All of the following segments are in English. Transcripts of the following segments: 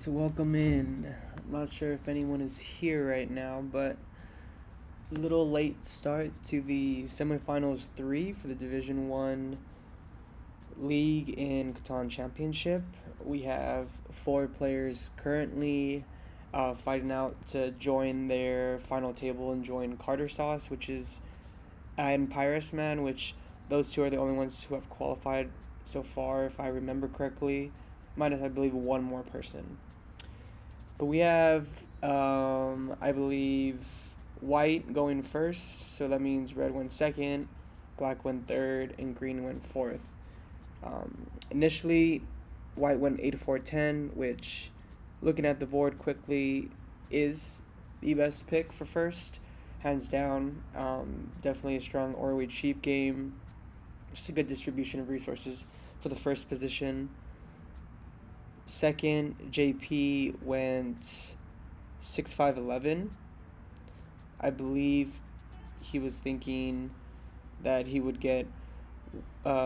So welcome in. I'm not sure if anyone is here right now, but a little late start to the semifinals 3 for the Division 1 League and Catan Championship. We have 4 players currently fighting out to join their final table and join Carter Sauce, which is and Pyrus Man, which those two are the only ones who have qualified so far, if I remember correctly, minus I believe one more person. But we have, I believe, white going first, so that means red went second, black went third, and green went fourth. Initially, white went 8-4-10, which, looking at the board quickly, is the best pick for first, hands down. Definitely a strong or weight cheap game. Just a good distribution of resources for the first position. Second, JP went 6-5-11. I believe he was thinking that he would get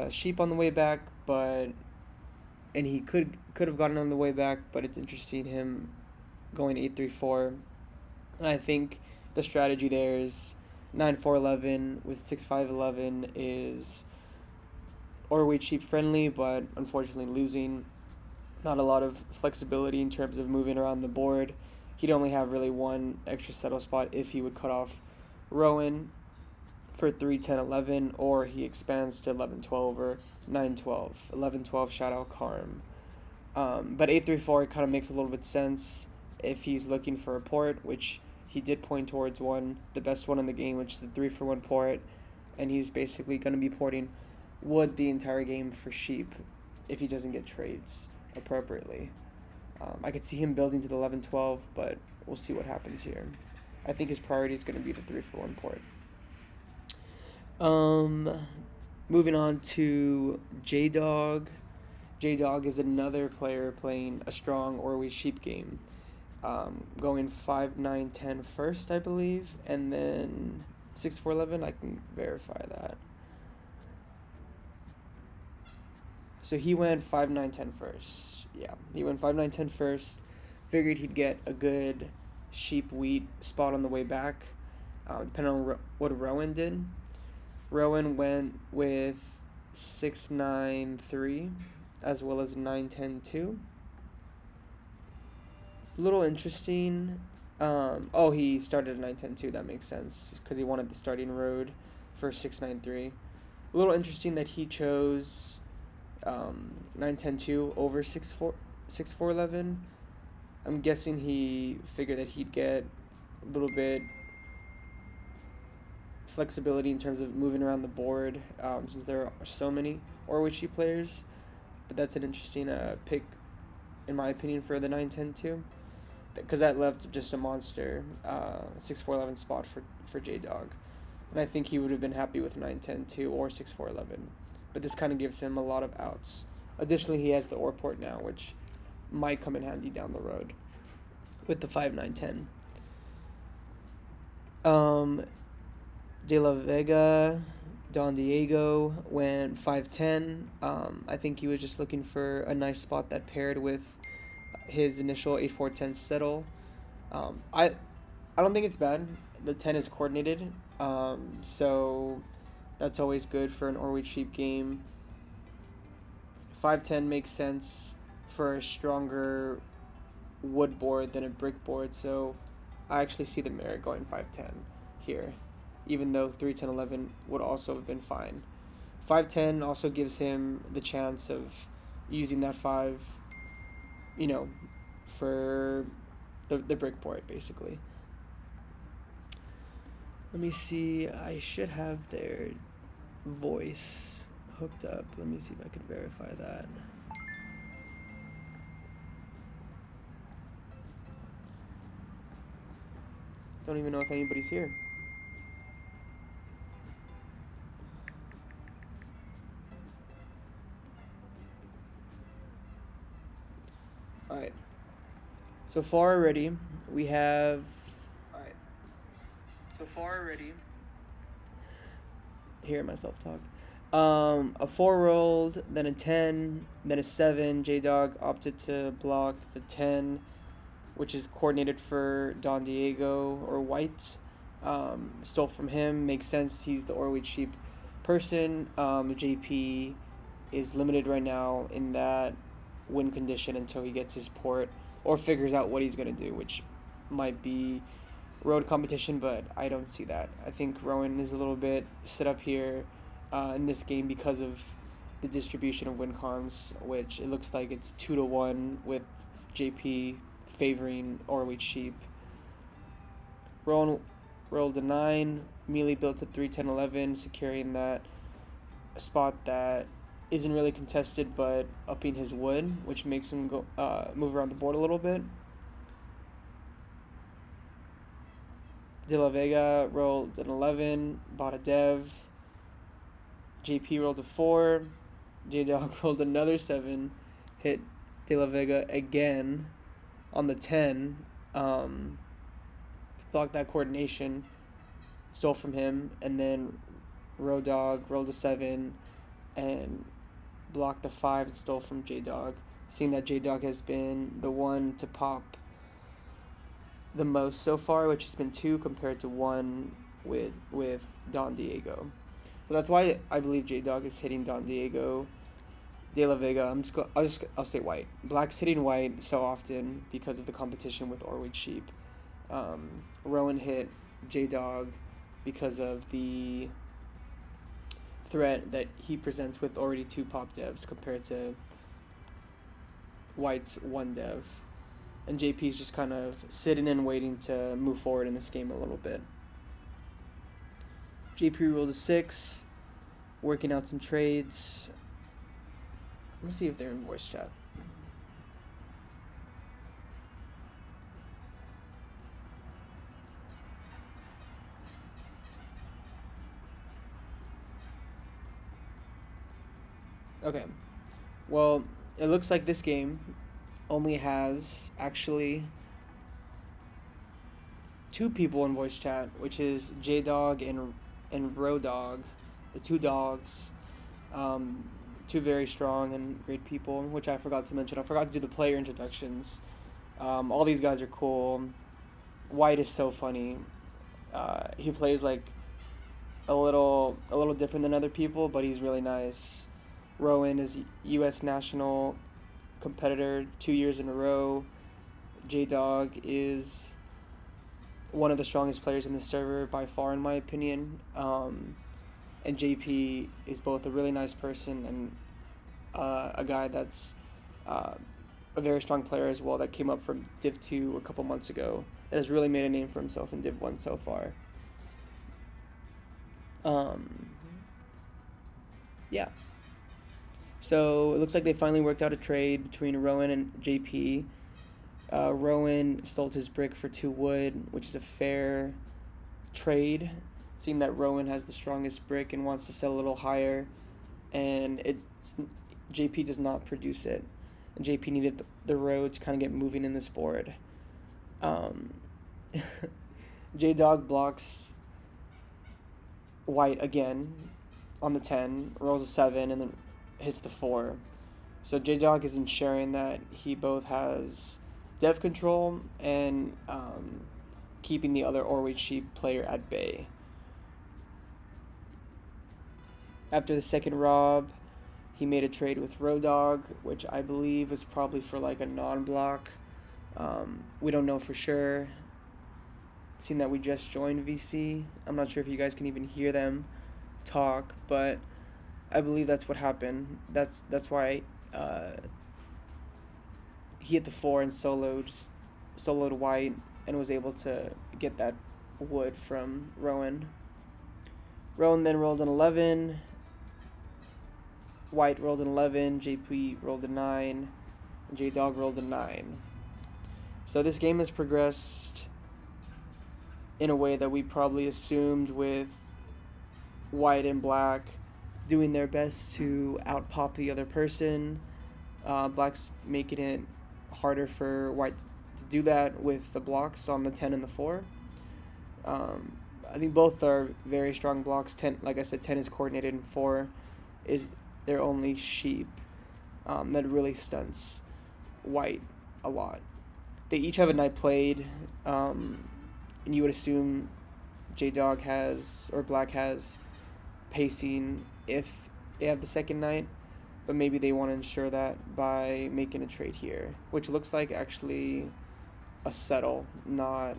sheep on the way back, and he could have gotten on the way back, but it's interesting him going 8-3-4. And I think the strategy there is 9-4-11 with 6-5-11 is overweight sheep friendly, but unfortunately losing. Not a lot of flexibility in terms of moving around the board. He'd only have really one extra settle spot if he would cut off Rowan for 3-10-11, or he expands to 11-12 or 9-12. 11-12 shout out Karm. But 8-3-4 kind of makes a little bit sense if he's looking for a port, which he did point towards one, the best one in the game, which is the 3-for-1 port, and he's basically going to be porting wood the entire game for sheep if he doesn't get trades appropriately. I could see him building to the 11-12, but we'll see what happens here. I think his priority is going to be the 3-for-1 port. Moving on to jdawg. jdawg is another player playing a strong Orwe sheep game. Going 5-9-10 first, I believe, and then 6-4-11. I can verify that. So he went 5-9-10 first. Yeah, he went 5-9-10 first. Figured he'd get a good sheep wheat spot on the way back, depending on what Rowan did. Rowan went with 6-9-3 as well as 9-10-2. It's a little interesting. He started at 9-10-2. That makes sense because he wanted the starting road for 6-9-3. A little interesting that he chose 9-10-2 over 6-4-11. I'm guessing he figured that he'd get a little bit flexibility in terms of moving around the board, since there are so many Orwichi players. But that's an interesting pick, in my opinion, for the 9-10-2, because that left just a monster 6-4-11 spot for jdawg, and I think he would have been happy with 9-10-2 or 6-4-11. But this kind of gives him a lot of outs. Additionally, he has the ore port now, which might come in handy down the road with the 5-9-10. Delavega, Don Diego went 5-10. I think he was just looking for a nice spot that paired with his initial 8-4-10 settle. I don't think it's bad. The 10 is coordinated, so that's always good for an Orwe sheep game. 5-10 makes sense for a stronger wood board than a brick board, so I actually see the merit going 5-10 here, even though 3-10-11 would also have been fine. 5-10 also gives him the chance of using that 5, for the brick board, basically. Let me see. I should have their voice hooked up. Let me see if I can verify that. Don't even know if anybody's here. Alright. So far already, we have... Alright. So far already... Hear myself talk. A 4 rolled, then a 10, then a 7. jdawg opted to block the 10 which is coordinated for Don Diego or White. Stole from him. Makes sense. He's the Orweed sheep person. JP is limited right now in that win condition until he gets his port or figures out what he's going to do, which might be road competition, but I don't see that. I think Rowan is a little bit set up here in this game because of the distribution of win cons, which it looks like it's 2-1 with JP favoring Orweed sheep. Rowan rolled a 9, melee built to 3, 10, 11, securing that spot that isn't really contested, but upping his wood, which makes him go move around the board a little bit. Delavega rolled an 11, bought a dev. JP rolled a 4. Jdawg rolled another 7, hit Delavega again on the 10. Blocked that coordination, stole from him, and then rodawg rolled a 7 and blocked the 5 and stole from jdawg. Seeing that jdawg has been the one to pop the most so far, which has been 2 compared to 1 with Don Diego. So that's why I believe jdawg is hitting Don Diego. De La Vega, I'll say White. Black's hitting White so often because of the competition with Orweed sheep. Rowan hit jdawg because of the threat that he presents with already 2 pop devs compared to White's 1 dev. And JP's just kind of sitting and waiting to move forward in this game a little bit. JP rolled a 6, working out some trades. Let me see if they're in voice chat. Okay, well, it looks like this game only has actually 2 people in voice chat, which is jdawg and rodawg, the 2 dogs. 2 very strong and great people, which I forgot to mention. I forgot to do the player introductions. All these guys are cool. White is so funny. He plays like a little different than other people, but he's really nice. Rowan is U.S. national competitor 2 years in a row. jdawg is one of the strongest players in the server by far, in my opinion. And JP is both a really nice person and a guy that's a very strong player as well, that came up from Div 2 a couple months ago, that has really made a name for himself in Div 1 so far. Yeah. So it looks like they finally worked out a trade between Rowan and JP. Rowan sold his brick for 2 wood, which is a fair trade, seeing that Rowan has the strongest brick and wants to sell a little higher, and JP does not produce it. And JP needed the road to kind of get moving in this board. jdawg blocks White again on the 10, rolls a 7, and then hits the 4. So jdawg is ensuring that he both has dev control and keeping the other Orweed sheep player at bay. After the second rob, he made a trade with rodawg, which I believe was probably for like a non-block. We don't know for sure. Seeing that we just joined VC, I'm not sure if you guys can even hear them talk, but I believe that's what happened. That's why he hit the 4 and soloed White and was able to get that wood from Rowan. Rowan then rolled an 11. White rolled an 11. JP rolled a 9. And jdawg rolled a 9. So this game has progressed in a way that we probably assumed, with White and Black doing their best to out-pop the other person. Black's making it harder for White to do that with the blocks on the 10 and the 4. I think both are very strong blocks. 10, like I said, 10 is coordinated, and 4 is their only sheep that really stunts White a lot. they each have a knight played, and you would assume jdawg has, or black has, pacing if they have the second knight, but maybe they want to ensure that by making a trade here, which looks like actually a settle, not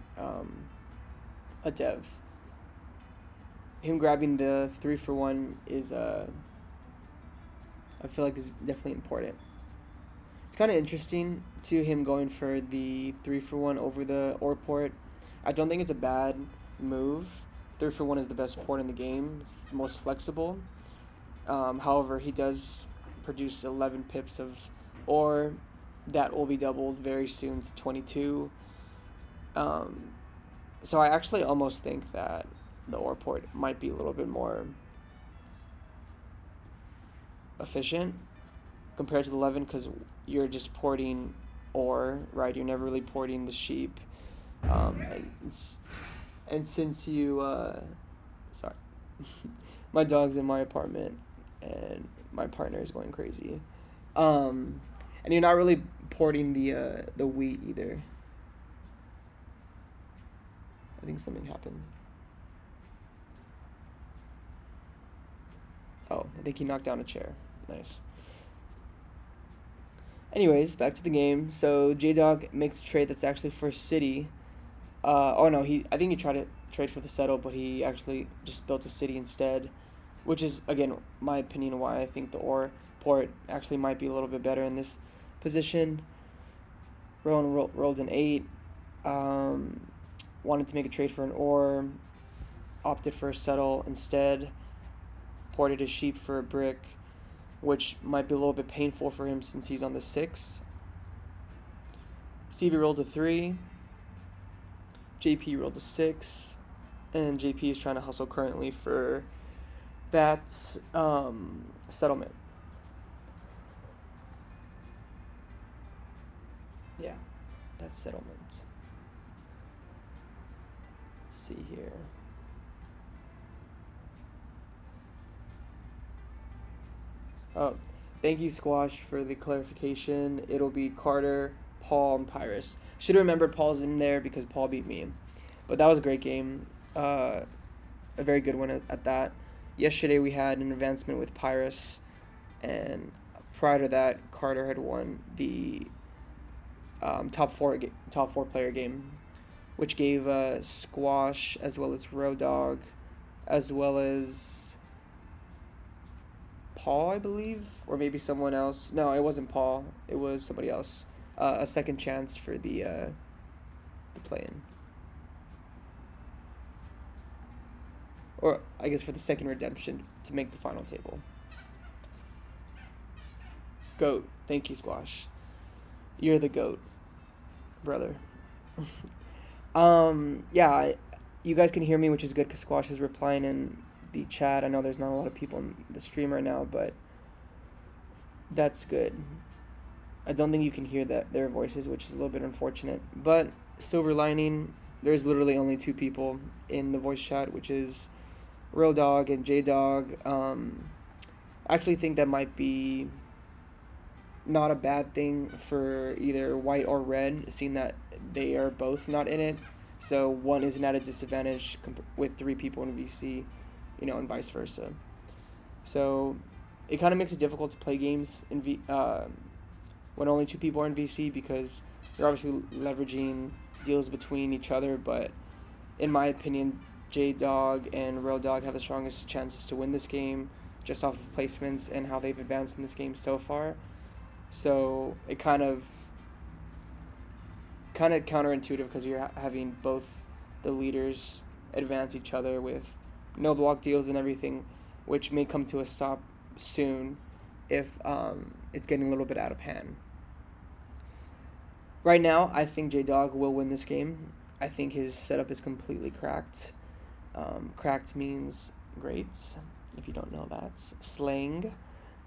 a dev. Him grabbing the 3-for-1 is I feel like is definitely important. It's kind of interesting to him going for the 3-for-1 over the ore port. I don't think it's a bad move. 3-for-1 is the best port in the game. It's the most flexible. However, he does produce 11 pips of ore. That will be doubled very soon to 22. So I actually almost think that the ore port might be a little bit more efficient compared to the 11, because you're just porting ore, right? You're never really porting the sheep. And since you, sorry, my dog's in my apartment and my partner is going crazy. And you're not really porting the wheat either. I think something happened. Oh, I think he knocked down a chair. Nice. Anyways, back to the game. So jdawg makes a trade that's actually for city. Oh no, I think he tried to trade for the settle, but he actually just built a city instead, which is, again, my opinion, why I think the ore port actually might be a little bit better in this position. Rowan rolled an 8. Wanted to make a trade for an ore, opted for a settle instead, ported his sheep for a brick, which might be a little bit painful for him since he's on the 6. Stevie rolled a 3. JP rolled a 6. And JP is trying to hustle currently for that settlement. Yeah, that's settlement. Let's see here. Oh, thank you, Squash, for the clarification. It'll be Carter, Paul, and Pyrus. Should have remembered Paul's in there because Paul beat me. But that was a great game. A very good one at that. Yesterday we had an advancement with Pyrus, and prior to that, Carter had won the top four player game, which gave Squash as well as rodawg, as well as Paul, I believe, or maybe someone else. No, it wasn't Paul. It was somebody else. A second chance for the play-in, or I guess for the second redemption to make the final table. Goat. Thank you, Squash. You're the goat, brother. Yeah, you guys can hear me, which is good because Squash is replying in the chat. I know there's not a lot of people in the stream right now, but that's good. I don't think you can hear their voices, which is a little bit unfortunate. But silver lining, there's literally only 2 people in the voice chat, which is rodawg and jdawg. I actually think that might be not a bad thing for either white or red, seeing that they are both not in it. So one isn't at a disadvantage with 3 people in VC, and vice versa. So it kind of makes it difficult to play games in when only 2 people are in VC, because you're obviously leveraging deals between each other. But in my opinion, jdawg and rodawg have the strongest chances to win this game just off of placements and how they've advanced in this game so far. So it kind of counterintuitive, because you're having both the leaders advance each other with no block deals and everything, which may come to a stop soon if it's getting a little bit out of hand. Right now, I think jdawg will win this game. I think his setup is completely cracked. Cracked means great, if you don't know that. Slang.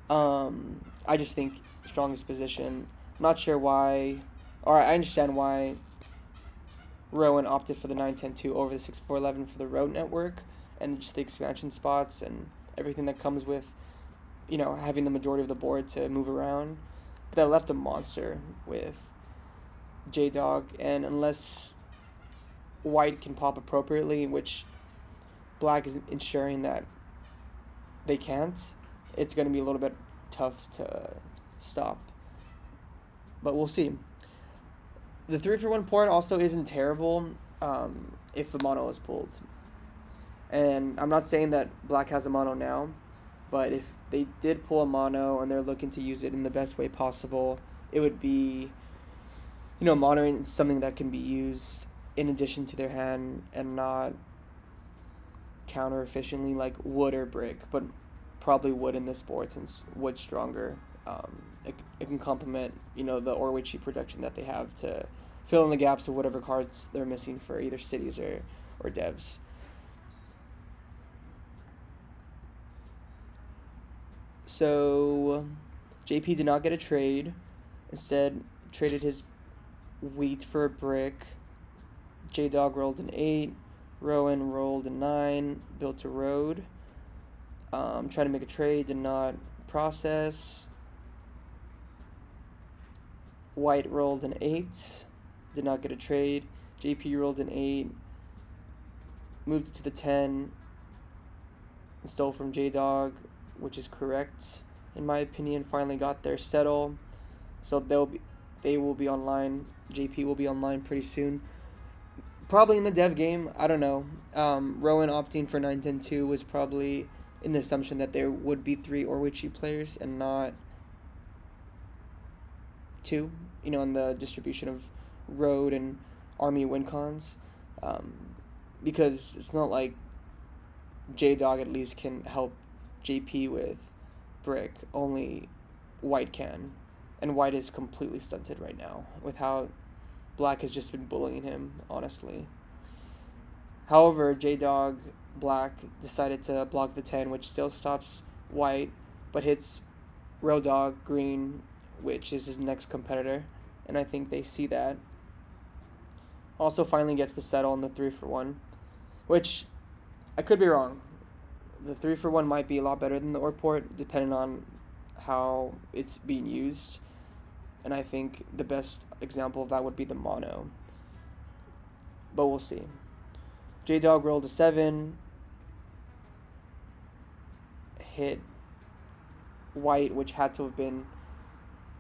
I just think strongest position. I'm not sure why, or I understand why Rowan opted for the 9-10-2 over the 6-4-11 for the road network and just the expansion spots and everything that comes with, having the majority of the board to move around. But that left a monster with jdawg, and unless white can pop appropriately, which black is ensuring that they can't, it's going to be a little bit tough to stop. But we'll see. The 3-for-1 port also isn't terrible if the mono is pulled. And I'm not saying that black has a mono now, but if they did pull a mono and they're looking to use it in the best way possible, it would be, monoing is something that can be used in addition to their hand and not counter efficiently like wood or brick, but probably wood in this board since wood's stronger. It can complement, the Orway cheap production that they have to fill in the gaps of whatever cards they're missing for either cities or devs. So JP did not get a trade. Instead, traded his wheat for a brick. jdawg rolled an 8. Rowan rolled a 9. Built a road. Trying to make a trade, did not process. White rolled an 8. Did not get a trade. JP rolled an 8. Moved it to the 10. And stole from jdawg, which is correct in my opinion. Finally got their settle, so they will be online. JP will be online pretty soon, probably in the dev game. I don't know. Rowan opting for 9-10-2 was probably in the assumption that there would be 3 Orway cheap players and not 2, in the distribution of road and army win cons, because it's not like jdawg at least can help JP with brick. Only white can, and white is completely stunted right now with how black has just been bullying him, honestly. However, jdawg black decided to block the 10, which still stops white, but hits rodawg green, which is his next competitor, and I think they see that. Also finally gets the settle on the 3-for-1, which I could be wrong. The 3-for-1 might be a lot better than the OR port, depending on how it's being used. And I think the best example of that would be the mono. But we'll see. jdawg rolled a 7. Hit white, which had to have been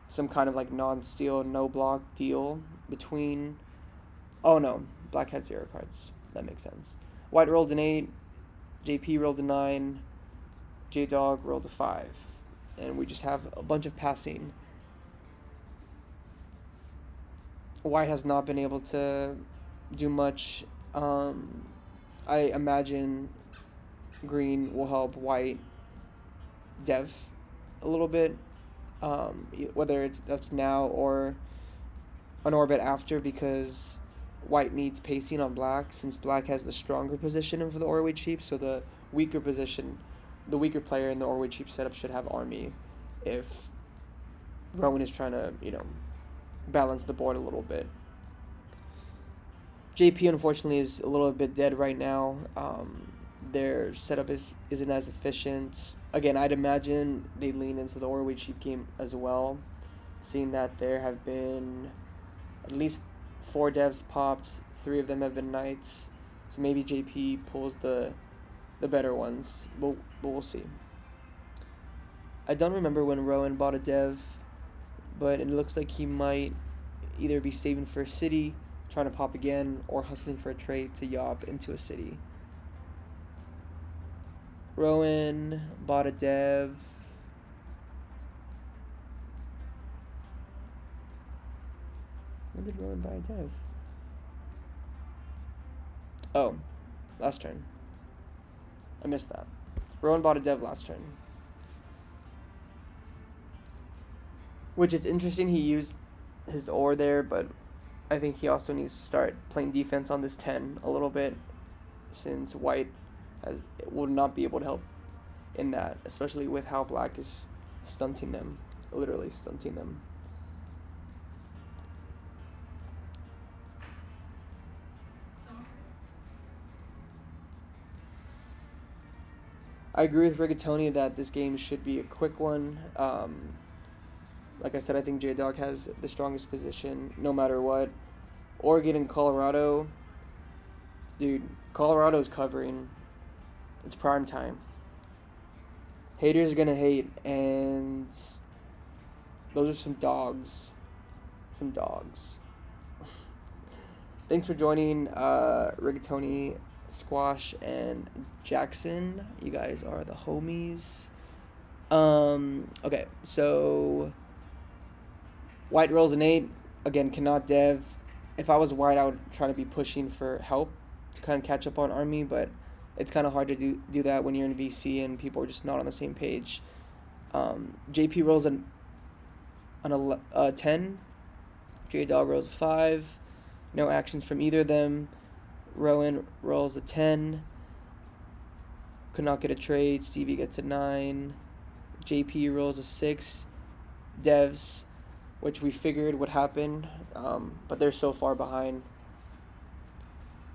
some kind of like non-steal, no block deal between... Oh no, black had 0 cards. That makes sense. White rolled an 8. JP rolled a 9. jdawg rolled a 5. And we just have a bunch of passing. White has not been able to do much. I imagine green will help white dev a little bit, whether that's now or an orbit after, because white needs pacing on black, since black has the stronger position of the Orway cheap, so the weaker player in the Orway cheap setup should have army if Rowan is trying to, balance the board a little bit. JP unfortunately is a little bit dead right now. Their setup isn't as efficient. Again, I'd imagine they lean into the Orway cheap game as well, seeing that there have been at least 4 devs popped, 3 of them have been knights, so maybe JP pulls the better ones, but we'll see. I don't remember when Rowan bought a dev, but it looks like he might either be saving for a city, trying to pop again, or hustling for a trade to yob into a city. Rowan bought a dev. When did Rowan buy a dev? Oh, last turn. I missed that. Rowan bought a dev last turn. Which is interesting, he used his ore there, but I think he also needs to start playing defense on this 10 a little bit, since white will not be able to help in that, especially with how black is stunting them, literally stunting them. I agree with Rigatoni that this game should be a quick one. Like I said, I think jdawg has the strongest position no matter what. Oregon and Colorado, dude, Colorado's covering. It's prime time. Haters are gonna hate, and those are some dogs. Some dogs. Thanks for joining, Rigatoni, Squash, and Jackson. You guys are the homies. Okay, so White rolls an 8. Again, cannot dev. If I was White, I would try to be pushing for help to kind of catch up on Army, but it's kind of hard to do that when you're in VC and people are just not on the same page. JP rolls a 10. jdawg rolls a 5. No actions from either of them. Rowan rolls a 10. Could not get a trade. Stevie gets a 9. JP rolls a 6. Devs, which we figured would happen, but they're so far behind.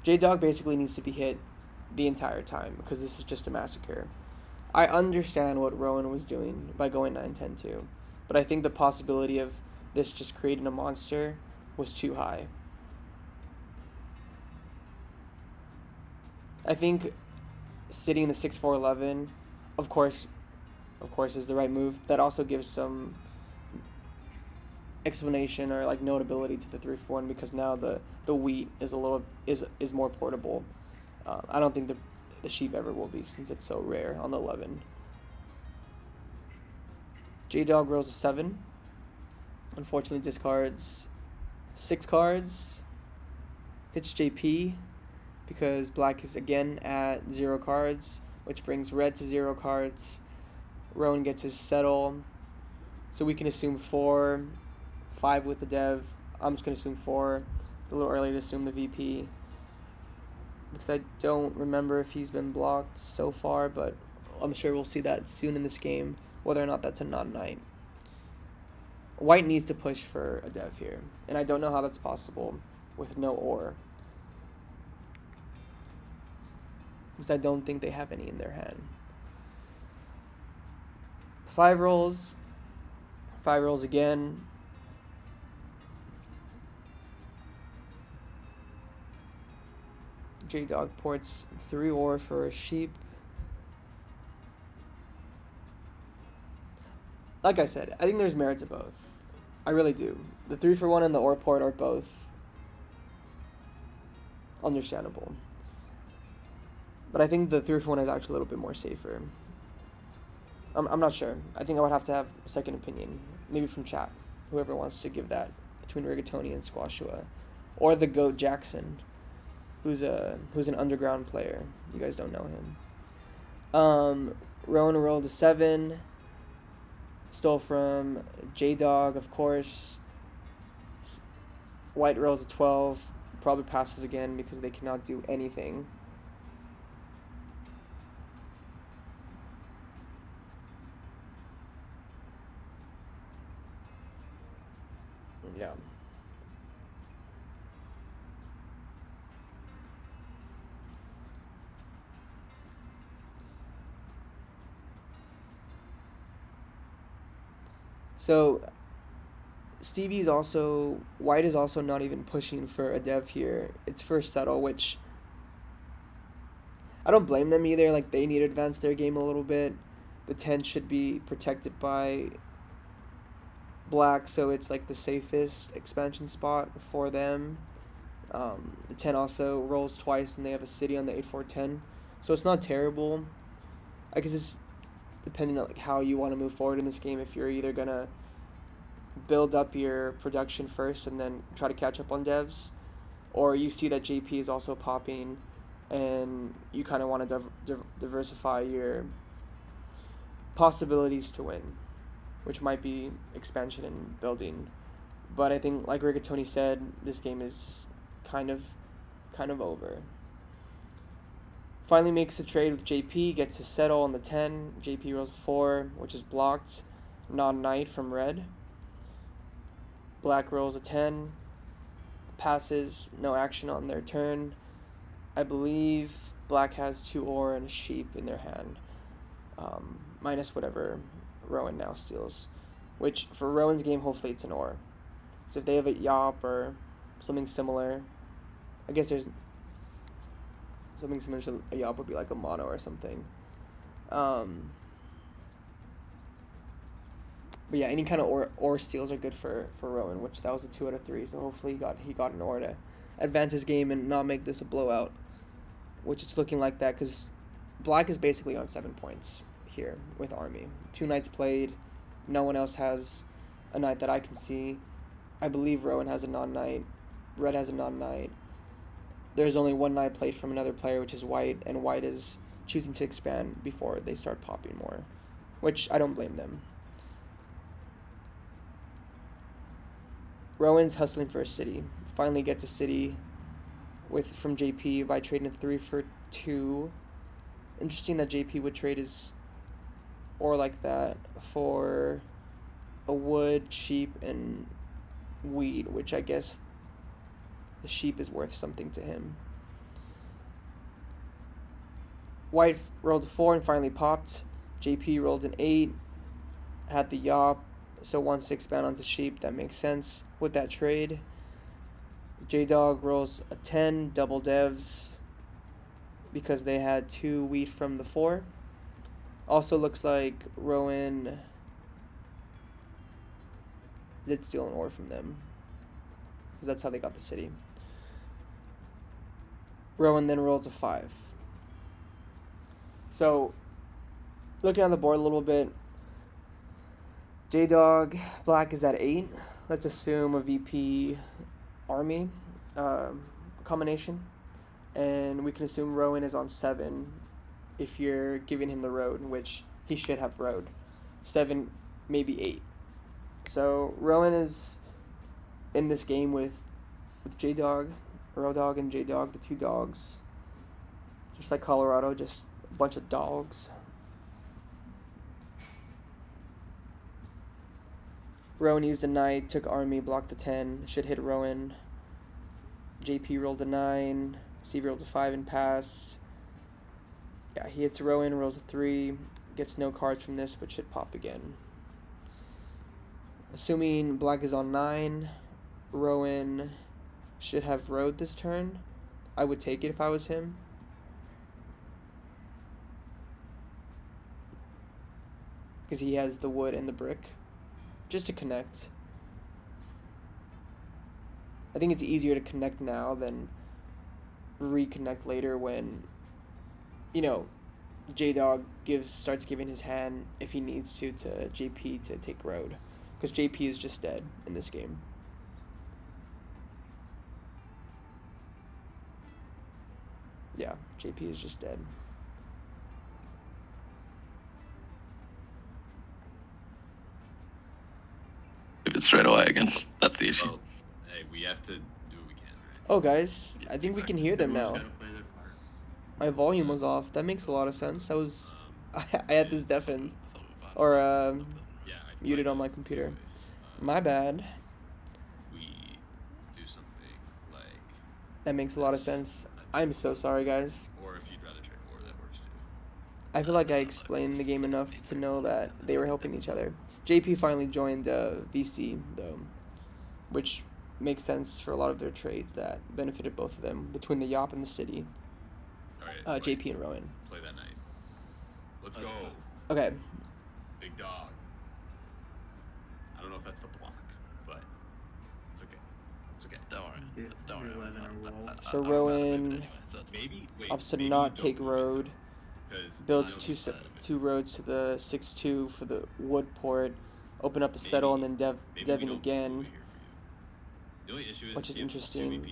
jdawg basically needs to be hit the entire time because this is just a massacre. I understand what Rowan was doing by going 9-10-2, but I think the possibility of this just creating a monster was too high. I think sitting the 6-4-11, of course, is the right move. That also gives some explanation or like notability to the 3-4-1 because now the wheat is is more portable. I don't think the sheep ever will be since it's so rare on the 11. jdawg rolls a 7. Unfortunately discards 6 cards. Hits JP because black is again at 0 cards, which brings red to 0 cards. Rowan gets his settle, so we can assume 4, 5 with the dev. I'm just going to assume 4. It's a little early to assume the VP because I don't remember if he's been blocked so far, but I'm sure we'll see that soon in this game, whether or not that's a non-knight. White needs to push for a dev here, and I don't know how that's possible with no ore, because I don't think they have any in their hand. 5 rolls. 5 rolls again. jdawg ports 3 ore for a sheep. Like I said, I think there's merit to both. I really do. The 3-for-1 and the ore port are both understandable. But I think the 3-for-1 is actually a little bit more safer. I'm not sure. I think I would have to have a second opinion, maybe from chat, whoever wants to give that, between Rigatoni and Squashua, or the GOAT Jackson, who's an underground player. You guys don't know him. Rowan rolled a 7. Stole from jdawg, of course. White rolls a 12. Probably passes again because they cannot do anything. Yeah. So White is also not even pushing for a dev here. It's for settle, which I don't blame them either. Like, they need to advance their game a little bit. The 10 should be protected by black, so it's like the safest expansion spot for them. The 10 also rolls twice, and they have a city on the 8-4-10, so it's not terrible. I guess it's depending on like how you want to move forward in this game. If you're either gonna build up your production first and then try to catch up on devs, or you see that JP is also popping and you kind of want to diversify your possibilities to win, which might be expansion and building. But I think, like Rigatoni said, this game is kind of over. Finally makes a trade with JP, gets his settle on the 10. JP rolls 4, which is blocked. Non-knight from red. Black rolls a 10. Passes, no action on their turn. I believe black has 2 ore and a sheep in their hand. Minus whatever Rowan now steals. which for Rowan's game, hopefully it's an or. So if they have a yop or something similar, I guess there's something similar to a yop would be like a mono or something. But yeah, any kind of or steals are good for Rowan, which that was a 2 out of 3. So hopefully he got an or to advance his game and not make this a blowout, which it's looking like that because Black is basically on 7 points here with Army. 2 nights played, no one else has a night that I can see. I believe Rowan has a non-night, Red has a non-night. There's only 1 night played from another player, which is White, and White is choosing to expand before they start popping more, which I don't blame them. Rowan's hustling for a city. Finally gets a city from JP by trading a 3 for 2. Interesting that JP would trade his or like that for a wood, sheep, and weed, which I guess the sheep is worth something to him. White rolled a 4 and finally popped. JP rolled an 8, had the yop, so wants to expand onto sheep. That makes sense with that trade. Jdawg rolls a 10, double devs, because they had 2 wheat from the 4. Also looks like Rowan did steal an ore from them, because that's how they got the city. Rowan then rolls a 5. So, looking on the board a little bit, Jdawg, Black is at 8. Let's assume a VP Army combination. And we can assume Rowan is on 7 if you're giving him the road, which he should have road. 7, maybe 8. So Rowan is in this game with Jdawg, rodawg and Jdawg, the 2 dogs. Just like Colorado, just a bunch of dogs. Rowan used a knight, took Army, blocked the 10, should hit Rowan. JP rolled a 9, Steve rolled a 5 and passed. Yeah, he hits Rowan, rolls a 3, gets no cards from this, but should pop again. Assuming Black is on 9, Rowan should have road this turn. I would take it if I was him. Because he has the wood and the brick. Just to connect. I think it's easier to connect now than reconnect later when, you know, Jdawg starts giving his hand if he needs to JP to take road. Because JP is just dead in this game. Yeah, JP is just dead. If it's straight away again, that's the issue. Well, hey, we have to do what we can, right? Oh, guys, I think we can hear them now. My volume was off. That makes a lot of sense. I had this deafened or muted on my computer. My bad. We do something like. That makes a lot of sense. I'm so sorry, guys. Or if you'd rather trade war, that works too. I feel like I explained the game enough to know that they were helping each other. JP finally joined VC, though, which makes sense for a lot of their trades that benefited both of them between the Yop and the City. All right, JP and Rowan. Play that night. Let's go. Okay. Big dog. I don't know if that's the block, but it's okay. It's okay. Don't worry. So Rowan Maybe opts to not take road. Builds two two roads to the 6-2 for the wood port. Open up the settle and then deving again, which is interesting.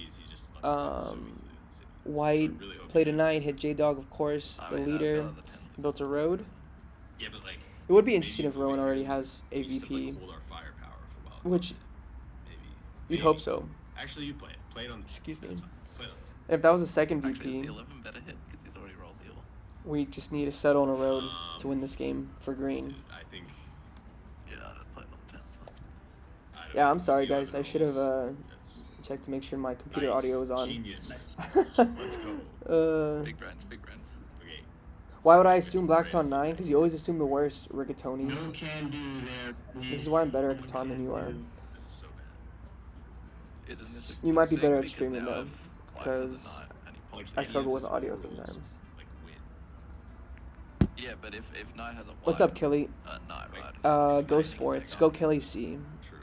White played a knight, hit Jdawg, of course, the leader. Built a road. Yeah, but like, it would be interesting if Rowan already has a VP, which you'd hope so. Actually, you play it. Play it on. Excuse me. Play it on. And if that was a second VP, Actually, the 11 better hit because he's already rolled the we just need to settle on a road to win this game for green. I think. Yeah, I'd play it on 10. Yeah, I'm sorry, guys. I should have checked to make sure my computer audio was on. Genius. Let's go. Big brands. Okay. Why would I assume black's on 9? Because you always assume the worst, Rigatoni. No can do there. This is why I'm better at Catan than you are. This is so bad. Isn't this a You good might be thing? better at Because streaming, now though, if black has a 'cause 9 and he Like, pops I the struggle rules, with audio rules, sometimes. Like win. Yeah, but if knight has a What's white, up, Killy? knight, right? Go sports. Go Kelly C. True.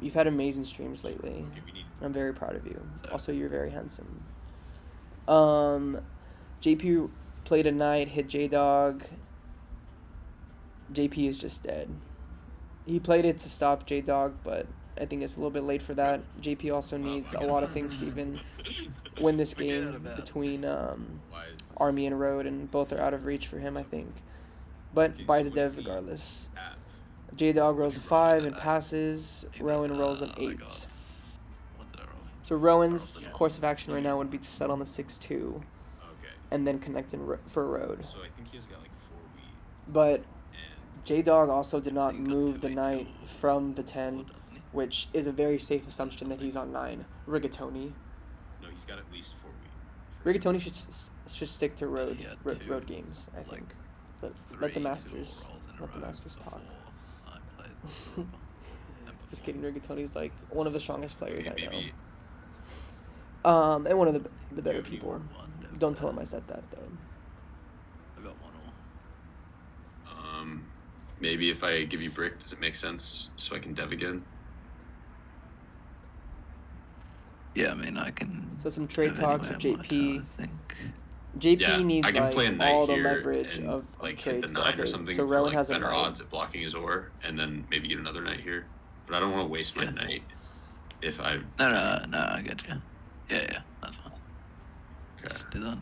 You've had amazing streams lately. Okay, we need. I'm very proud of you. Yeah. Also, you're very handsome. JP played a knight, hit jdawg. JP is just dead. He played it to stop jdawg, but I think it's a little bit late for that. JP also needs a lot of things to even win this Forget game about it. between Why is this Army and Road, and both are out of reach for him, I think. But Jeez, buys a what's dev he regardless. at? jdawg rolls a 5 and that. passes. Rowan rolls an 8. What did I roll? So Rowan's course of action right now would be to set on the 6-2 Okay. and then connect for Road. So I think he has got like 4 wheat But and jdawg also did not He got move two the eight knight two. from the What 10, doesn't he? which is a very safe assumption that he's on 9. Rigatoni. no, he's got at least 4 wheat. Rigatoni should stick to road He had two, road games, I like, think. Let Three the dual masters rolls in a let the row masters talk. before I played the Silver. And Just before. kidding. Rigatoni's like one of the strongest players I Maybe know. And one of the better Maybe people. One dev Don't tell dev. him I said that though. I got one all. maybe if I give you brick, does it make sense so I can dev again? Yeah, I mean I can. So some trade go talks with anywhere in my JP. turn, I think. JP Yeah, needs I can play a like knight all the here leverage and, of like trades. hit the 9 or Okay, something so for Rowan like has a better knight. odds at blocking his ore, and then maybe get another knight here. But I don't want to waste my Yeah. knight if I. No, I get you. Yeah, that's fine. Okay. Do that.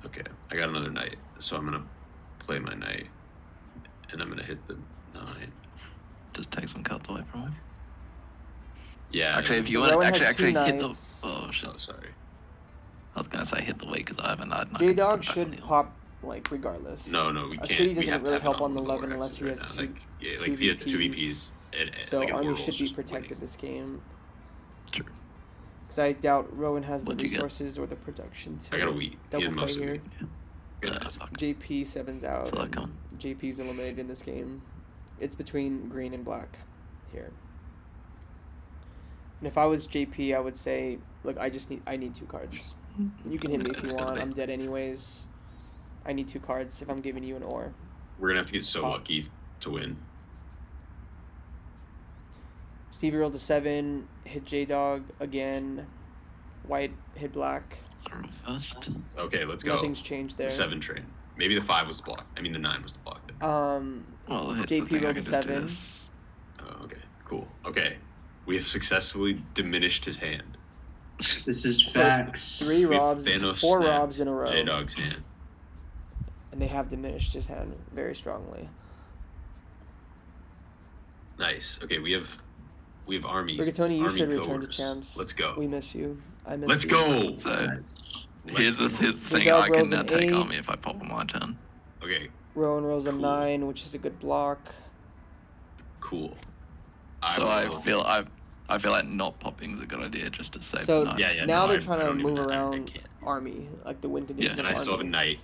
Okay, I got another knight, so I'm gonna play my knight, and I'm gonna hit the 9. Just take some cards away from him. Yeah. Actually, if you So want, Rowan has actually two hit the. knights. Oh shit! Oh, sorry. I was gonna say hit the weight because I haven't had. jdawg should pop like regardless. No, we A can't. city we doesn't have to really have it help on the lower 11 unless he exits has right two. now. Like, yeah, two like if he had 2 VPs. VPs. And, So like, an Army ore should roll's be just protected winning. this game. True. Because I doubt Rowan has the What'd you get? resources or the production to I got a wheat. He double had play most of here. it. Good. Fuck. JP 7's out. So that and come. JP's eliminated in this game. It's between green and black here. And if I was JP, I would say, look, I need 2 cards. You can hit me if you want. I'm dead anyways. I need 2 cards if I'm giving you an ore. We're gonna have to get so Pop. lucky to win. Stevie rolled a 7, hit jdawg again. White hit black. First. Okay, let's go. Nothing's changed there. The 7 train. Maybe the 5 was the block. I mean, the 9 was the block. Then. Well, here's JP the thing, I rolled can a just do 7. this. Oh, okay, cool. Okay, we have successfully diminished his hand. This is So, facts. 3 We've robs, Thanos 4 snapped robs in a row. jdawg's hand. And they have diminished his hand very strongly. Nice. Okay, we have Army. Rigatoni, you Army should return to goers. champs. Let's go. We miss you. I miss Let's you. go. So Let's here's the go. thing. dog I can rolls now an take 8. Army if I pop on my turn. Okay, Rowan rolls a Cool. 9, which is a good block. cool. So will- I feel like not popping is a good idea just to save So the knight. Yeah, now no, they're I trying to don't even move know. I around can't. Army, like the win condition And of I still have a Army. knight.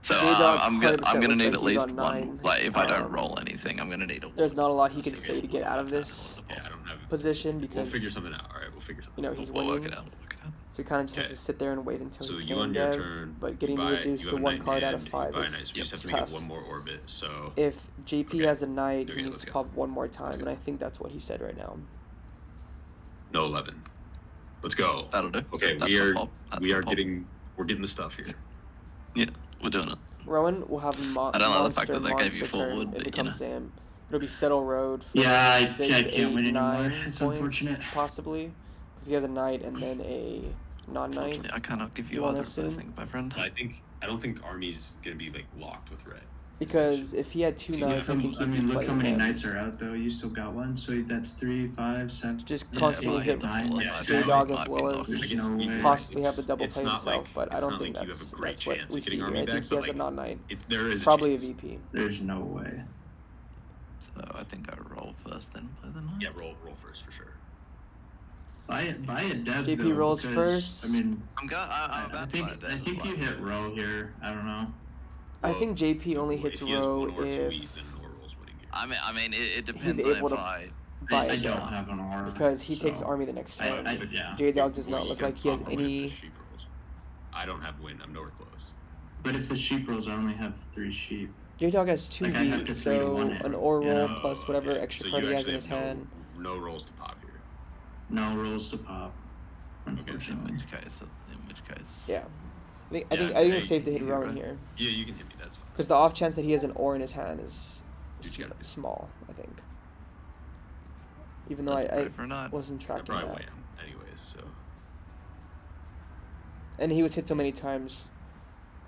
So jdawg I'm gonna 100% looks need like at he's least on one. 9. Like if I don't Um, roll anything, I'm gonna need a. There's not a lot he Let's can see say if to we get can out of work this Yeah, I don't have. position We'll because figure something out. All right, we'll figure something. you know he's We'll work winning. it out. We'll work it out. So he kind of just has Okay. to sit there and wait until So he you can on your dev, turn. but getting you reduced have to a 1 knight card in out of hand, 5 you buy a is knight, so we just it's have to tough. get one more orbit. So If JP Okay. has a knight, Okay, he needs let's to go. pop one more time, Let's and go. I think that's what he said right now. no 11. Let's go. That'll do. Okay, That's we the are pop. That's we the are pop. we're getting the stuff here. Yeah, we're doing it. Rowan will have a I don't like the fact monster, that they gave you monster full turn wood, if but, it you comes know. to him. It'll be Settle Road for Yeah, I 6, can't 8, win anymore. 9 It's points, unfortunate. possibly. Because he has a knight and then a non-knight. Unfortunately, I cannot give You you wanna either of those assume? things, my friend. I don't think Army's gonna be like locked with red. Because if he had 2 Look knights, I think he'd be look playing how many him. knights are out though. You still got one, so that's 3, 5, 7. Just Yeah, constantly if I hit the full, Yeah, I jdawg might as be well locked. as I guess no you- way. possibly have the double it's play not himself, like- but I it's don't not think like you that's have a great that's what chance we of see getting here. Army I think back, he but, has a like, non-knight. There is Probably a chance. VP. There's no way. So I think I roll first, then play the knight. Yeah, roll first for sure. Buy a dev. JP though, rolls because, first. I mean, I'm I about think to buy I that think as you well. hit row here. I don't know. I Well, think JP only no, hits if he has row one or two if E's, then an rolls winning here. I mean, it he's depends on able if to I. buy I a don't dev. have an aura Because he takes so army the next I- turn. yeah. jdawg does not He look can like he has pop a win if any. the sheep rolls. I don't have win. I'm nowhere close. But if the sheep rolls, I only have 3 sheep. jdawg has 2 Like, I have wheat, to 3 to so 1 it, an ore roll yeah. plus whatever Okay, extra so card you he has in actually his have hand. no rolls to pop here. No rolls to pop, In unfortunately. which case. Yeah. I think Yeah, it's safe to hit you- Rowan here. Yeah, you can hit me. That's fine. Because the off chance that he has an ore in his hand is Dude, you gotta be- small, I think. Even though That's I brave or not. wasn't I tracking probably that. weigh him anyways. So. And he was hit so many times.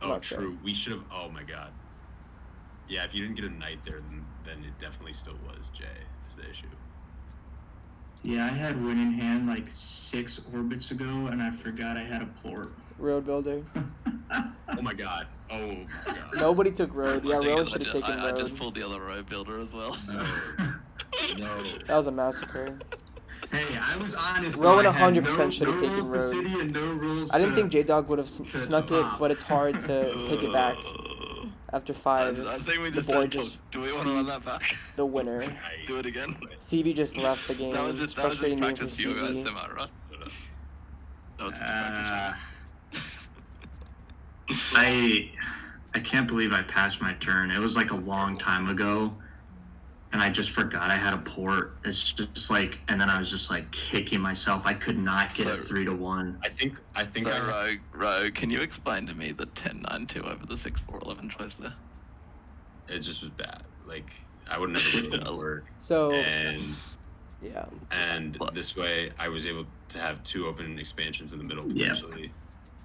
I'm Oh, not sure. true. We should have. Oh my god. Yeah, if you didn't get a knight there, then it definitely still was Jay. Is the issue. Yeah, I had win in hand like 6 orbits ago, and I forgot I had a port. Road builder. Oh my god. Oh my god. Nobody took road. Yeah, I think Rowan should have taken I road. just pulled the other row builder as well. No. That was a massacre. Hey, I was honest. Rowan though. I had 100% should have no taken rules to road. city and no rules I didn't to- think jdawg would have to snuck it, pop. but it's hard to take it back after 5. I think we the just board don't just do we want to run feeds that back? the winner. Do it again. CV just left the game. That was It's just frustrating game for practice for you guys, CV. am I right? That was just practice. I can't believe I passed my turn. It was like a long time ago, and I just forgot I had a port. It's just like, and then I was just like kicking myself. I could not get a So- 3 to 1. I think So, Rogue, can you explain to me the 10-9-2 over the 6-4-11 choice there? it just was bad. Like I would never put it work. So, And yeah. this way I was able to have 2 open expansions in the middle Yeah. potentially.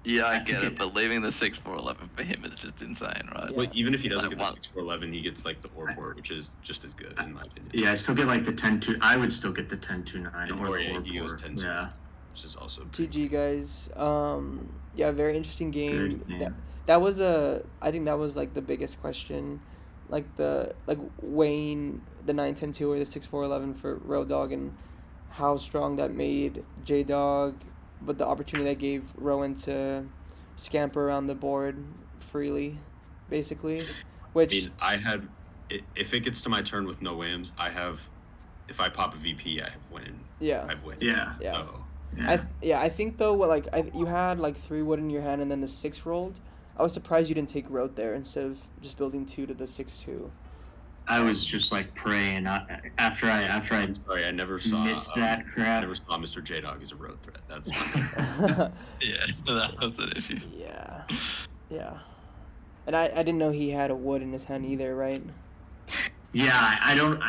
Yeah, I get it, but leaving the 6-4-11 for him is just insane, right? Yeah. But even if he doesn't Like get what? the 6-4-11, he gets like the orb port, which is just as good in my opinion. Yeah, I still get like the 10-2. I would still get the 10-2-9 And or yeah, the he goes port. 10-2. Yeah. Which is also GG guys. Yeah, very interesting game. Good game. That was I think that was like the biggest question, like weighing the 9-10-2 or the 6-4-11 for rodawg and how strong that made jdawg, but the opportunity that gave Rowan to scamper around the board freely, basically, which I mean, I had if it gets to my turn with no whams, I have if I pop a VP, I have win. yeah. I win. Yeah. Yeah. So, Yeah. I think though, you had like 3 wood in your hand and then the 6 rolled. I was surprised you didn't take road there instead of just building 2 to the 6-2. I was just like praying after I I'm sorry, I never saw missed that I crap. never saw Mr. jdawg as a road threat. That's my Yeah, that was an issue. Yeah, yeah. And I didn't know he had a wood in his hand either, right? Yeah, I don't.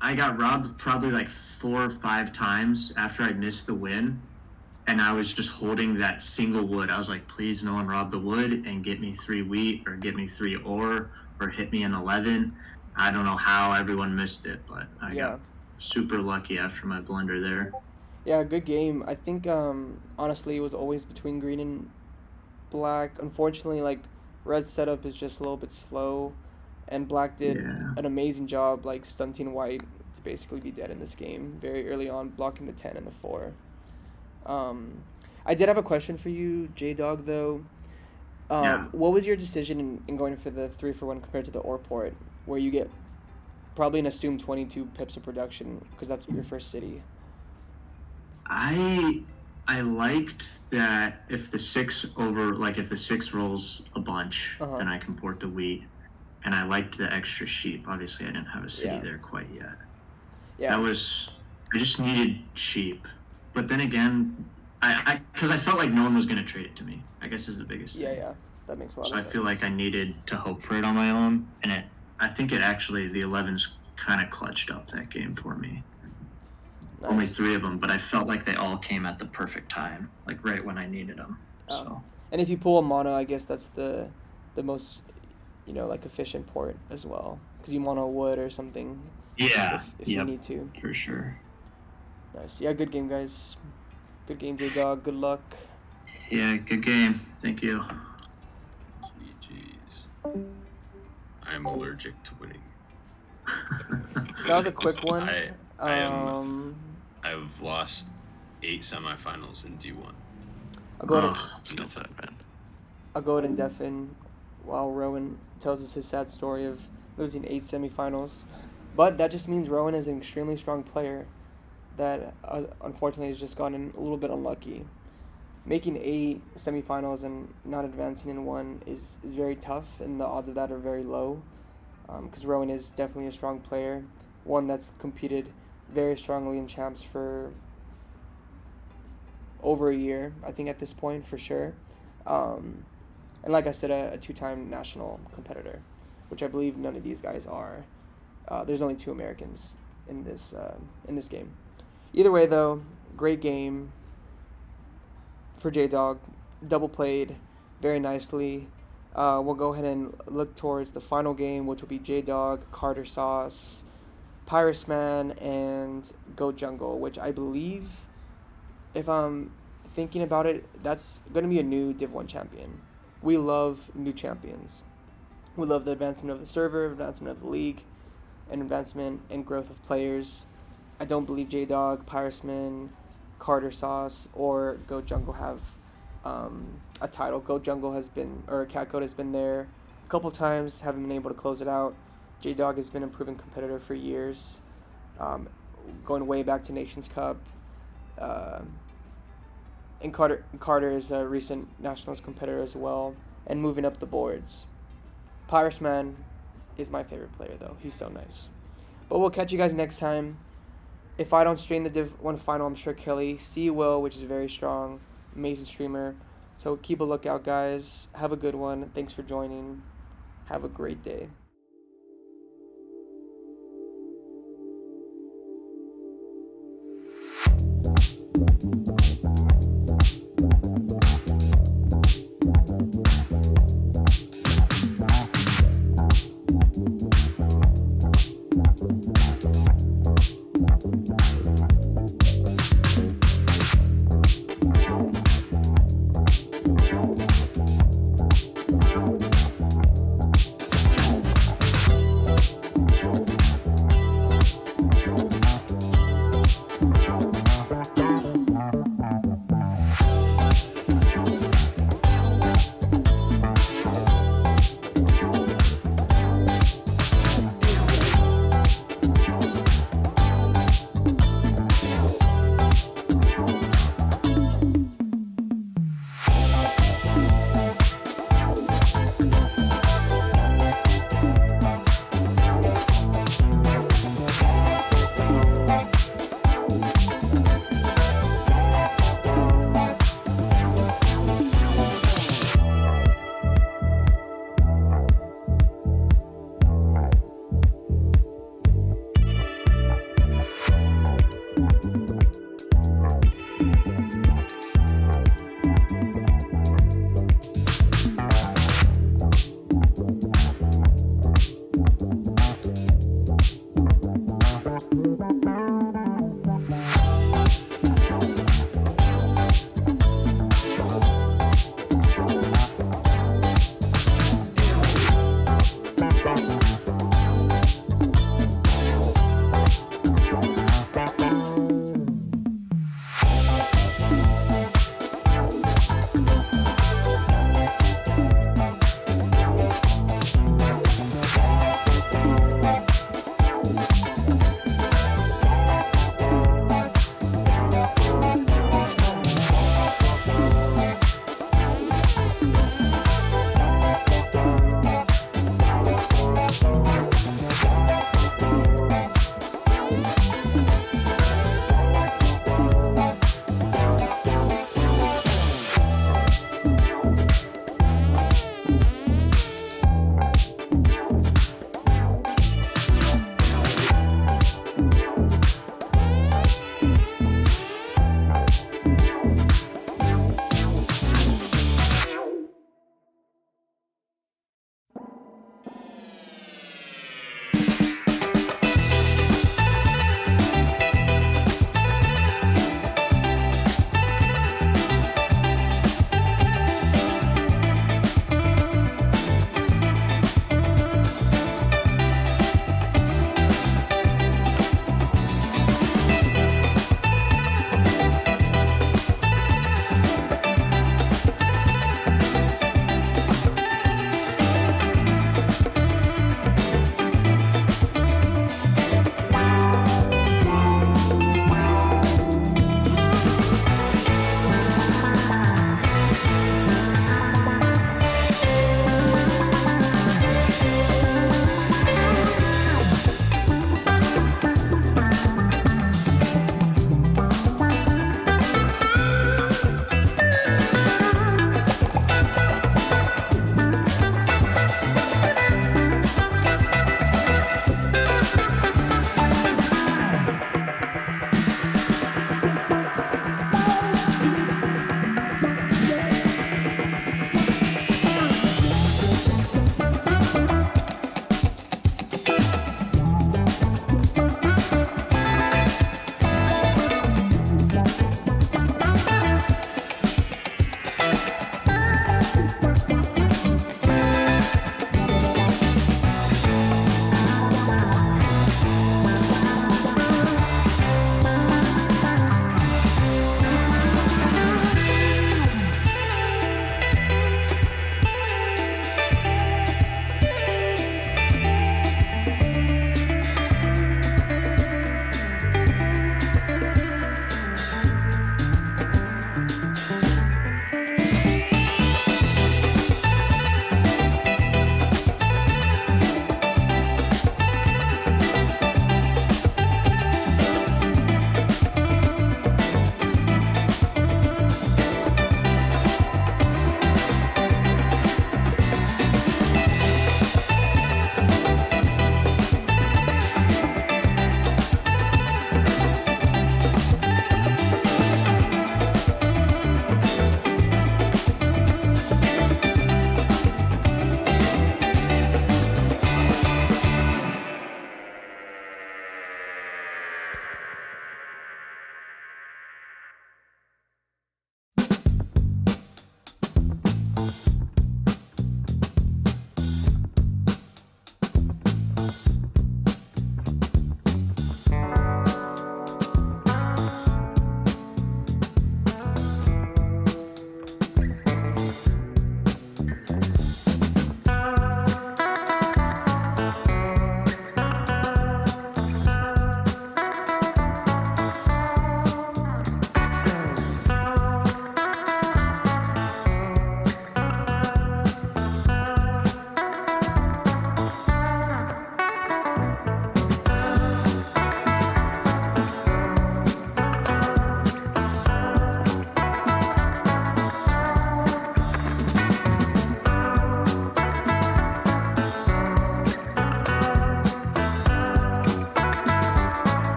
I got robbed probably like 4 or 5 times after I missed the win, and I was just holding that single wood. I was like, please, no one rob the wood and get me 3 wheat or get me 3 ore or hit me an 11. I don't know how everyone missed it, but I got super lucky after my blunder there. Yeah, good game. I think honestly it was always between green and black. Unfortunately, like red's setup is just a little bit slow, and black did an amazing job like stunting white to basically be dead in this game very early on, blocking the 10 and the 4. I did have a question for you, jdawg, though. What was your decision in going for the 3-for-1 compared to the ore port, where you get probably an assumed 22 pips of production because that's your first city? I liked that if the 6 rolls a bunch, then I can port the wheat, and I liked the extra sheep. Obviously, I didn't have a city there quite yet. Yeah. I just needed sheep, but then again, because I felt like no one was gonna trade it to me. I guess is the biggest thing. Yeah, that makes a lot So of I sense. feel like I needed to hope for it on my own, and I think the 11s kind of clutched up that game for me. Nice. Only 3 of them, but I felt like they all came at the perfect time, like right when I needed them. So And if you pull a mono, I guess that's the most, like efficient port as well, because you mono wood or something. yeah, If you need to. for sure. Nice. Yeah, good game, guys. Good game, jdawg. Good luck. Yeah, good game. Thank you. GG's. I'm allergic to winning. That was a quick one. I've lost 8 semifinals in D1. I'll go ahead. That's it, man. I'll go ahead and deafen while Rowan tells us his sad story of losing 8 semifinals. But that just means Rowan is an extremely strong player that unfortunately has just gotten a little bit unlucky. Making 8 semifinals and not advancing in one is very tough, and the odds of that are very low, because Rowan is definitely a strong player, one that's competed very strongly in champs for over a year, I think, at this point, for sure. And like I said, a 2-time national competitor, which I believe none of these guys are. There's only 2 Americans in this game. Either way, though, great game for jdawg. Double played very nicely. We'll go ahead and look towards the final game, which will be jdawg, Carter Sauce, Pyrusman, and Goat Jungle, which I believe, if I'm thinking about it, that's going to be a new Div 1 champion. We love new champions. We love the advancement of the server, advancement of the league, and advancement and growth of players. I don't believe jdawg, Pyrusman, Carter Sauce, or Goat Jungle have a title. Goat Jungle has been, or Cat Code has been there a couple times, haven't been able to close it out. jdawg has been a proven competitor for years, going way back to Nations Cup. And Carter is a recent Nationals competitor as well, and moving up the boards. Pyrusman is my favorite player, though. He's so nice. But we'll catch you guys next time. If I don't stream the Div 1 final, I'm sure Kelly C will, which is very strong, amazing streamer. So keep a lookout, guys. Have a good one. Thanks for joining. Have a great day.